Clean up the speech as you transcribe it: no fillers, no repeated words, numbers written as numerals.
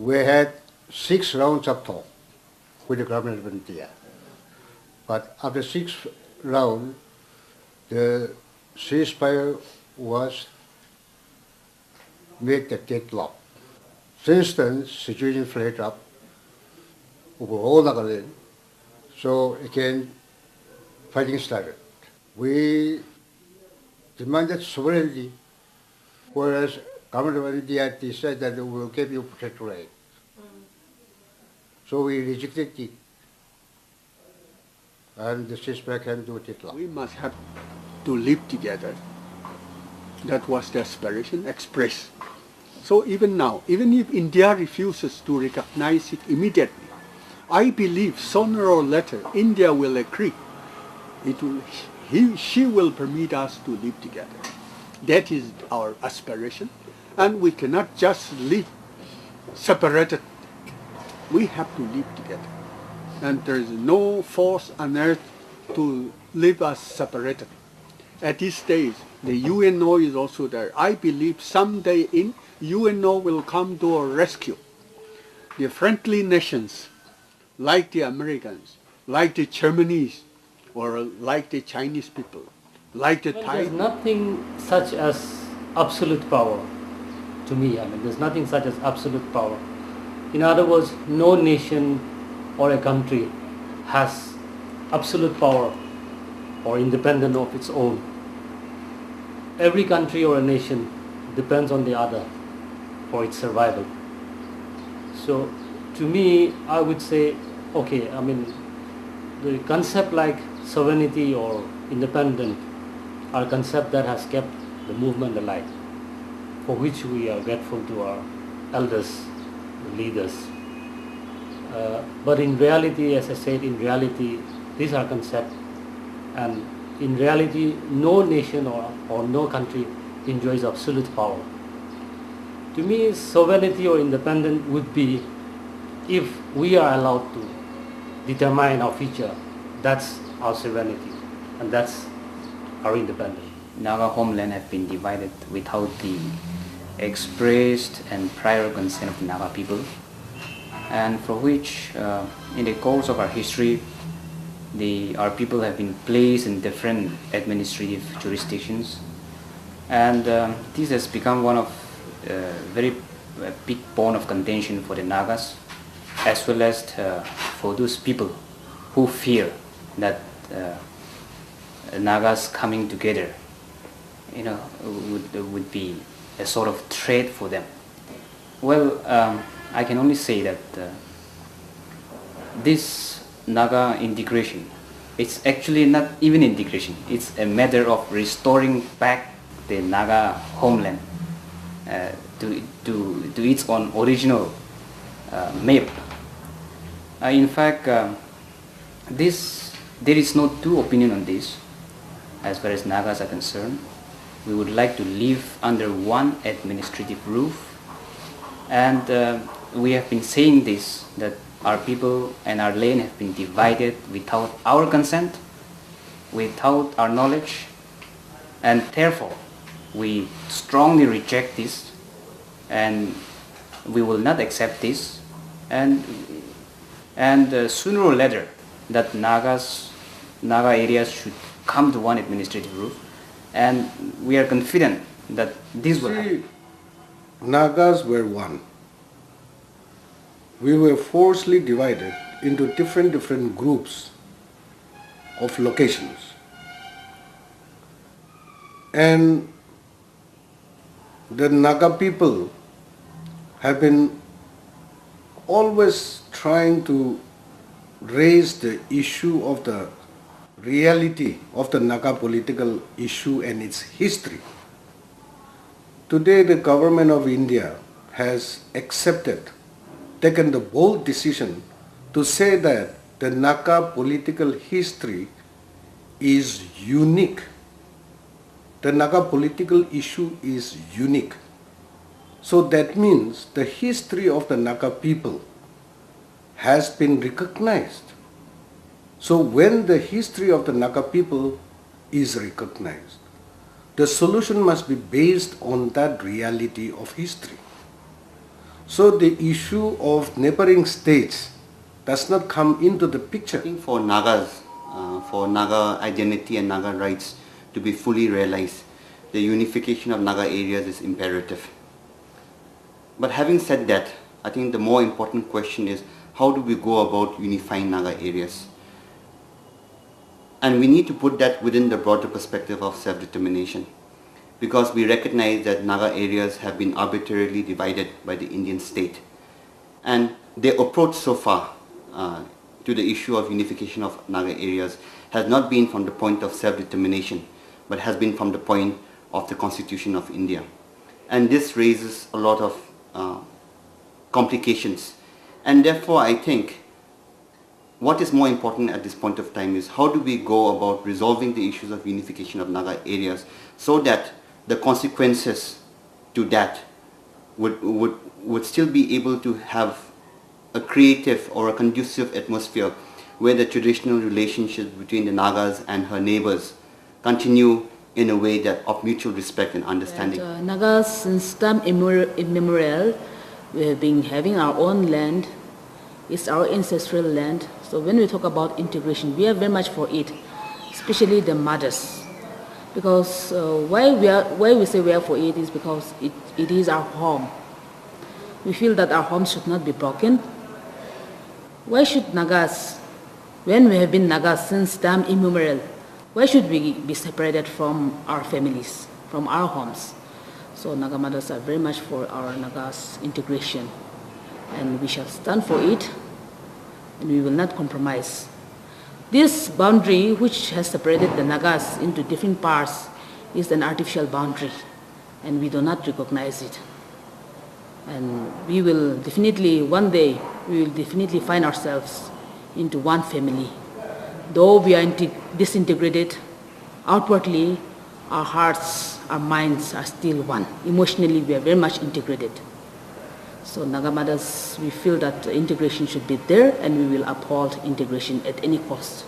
We had 6 rounds of talk with the government of India. But after 6 rounds, the ceasefire was made the deadlock. Since then, situation flared up over all Nagaland. So again, fighting started. We demanded sovereignty, whereas government of India decided that we will give you protectorate. So we rejected it. And the ceasefire came to a deadlock. We must have to live together. That was the aspiration expressed. So even now, even if India refuses to recognize it immediately, I believe sooner or later India will agree. She will permit us to live together. That is our aspiration. And we cannot just live separated. We have to live together. And there is no force on earth to leave us separated. At this stage, the UNO is also there. I believe someday UNO will come to our rescue. The friendly nations, like the Americans, like the Germans, or like the Chinese people, like the Thai. There's nothing such as absolute power to me. I mean, there's nothing such as absolute power. In other words, no nation or a country has absolute power or independence of its own. Every country or a nation depends on the other for its survival. So to me, I would say, okay, I mean, the concept like sovereignty or independence are concepts that has kept the movement alive, for which we are grateful to our elders, the leaders. But in reality, as I said, in reality, these are concepts, and in reality, no nation or no country enjoys absolute power. To me, sovereignty or independence would be if we are allowed to determine our future. That's our sovereignty, and that's our independence. Naga homeland have been divided without the expressed and prior consent of Naga people, and for which in the course of our history our people have been placed in different administrative jurisdictions, and this has become one of very big bone of contention for the Nagas, as well as for those people who fear that Nagas coming together, would be a sort of threat for them. Well, I can only say that this Naga integration, it's actually not even integration, it's a matter of restoring back the Naga homeland to its own original map. In fact, there is no two opinion on this. As far as Nagas are concerned, we would like to live under one administrative roof, and we have been saying this, that our people and our land have been divided without our consent, without our knowledge, and therefore we strongly reject this, and we will not accept this, and sooner or later that Naga areas should come to one administrative roof, and we are confident that this will happen. Nagas were one. We were forcibly divided into different groups of locations. And the Naga people have been always trying to raise the issue of the reality of the Naga political issue and its history. Today the government of India has taken the bold decision to say that the Naga political history is unique. The Naga political issue is unique. So that means the history of the Naga people has been recognized. So when the history of the Naga people is recognized, the solution must be based on that reality of history. So the issue of neighboring states does not come into the picture. I think for Nagas, for Naga identity and Naga rights to be fully realized, the unification of Naga areas is imperative. But having said that, I think the more important question is, how do we go about unifying Naga areas? And we need to put that within the broader perspective of self-determination, because we recognize that Naga areas have been arbitrarily divided by the Indian state. And their approach so far to the issue of unification of Naga areas has not been from the point of self-determination, but has been from the point of the Constitution of India. And this raises a lot of complications. And therefore, I think what is more important at this point of time is how do we go about resolving the issues of unification of Naga areas so that the consequences to that would still be able to have a creative or a conducive atmosphere where the traditional relationships between the Nagas and her neighbors continue in a way that of mutual respect and understanding. And, Nagas, since time immemorial, we have been having our own land. It's our ancestral land. So when we talk about integration, we are very much for it, especially the mothers. Because why we say we are for it is because it is our home. We feel that our home should not be broken. Why should Nagas, when we have been Nagas since time immemorial, why should we be separated from our families, from our homes? So Naga mothers are very much for our Nagas integration, and we shall stand for it, and we will not compromise. This boundary, which has separated the Nagas into different parts, is an artificial boundary, and we do not recognize it. And we will definitely, one day, we will definitely find ourselves into one family. Though we are disintegrated, outwardly, our hearts, our minds are still one. Emotionally, we are very much integrated. So Naga mothers, we feel that integration should be there, and we will uphold integration at any cost.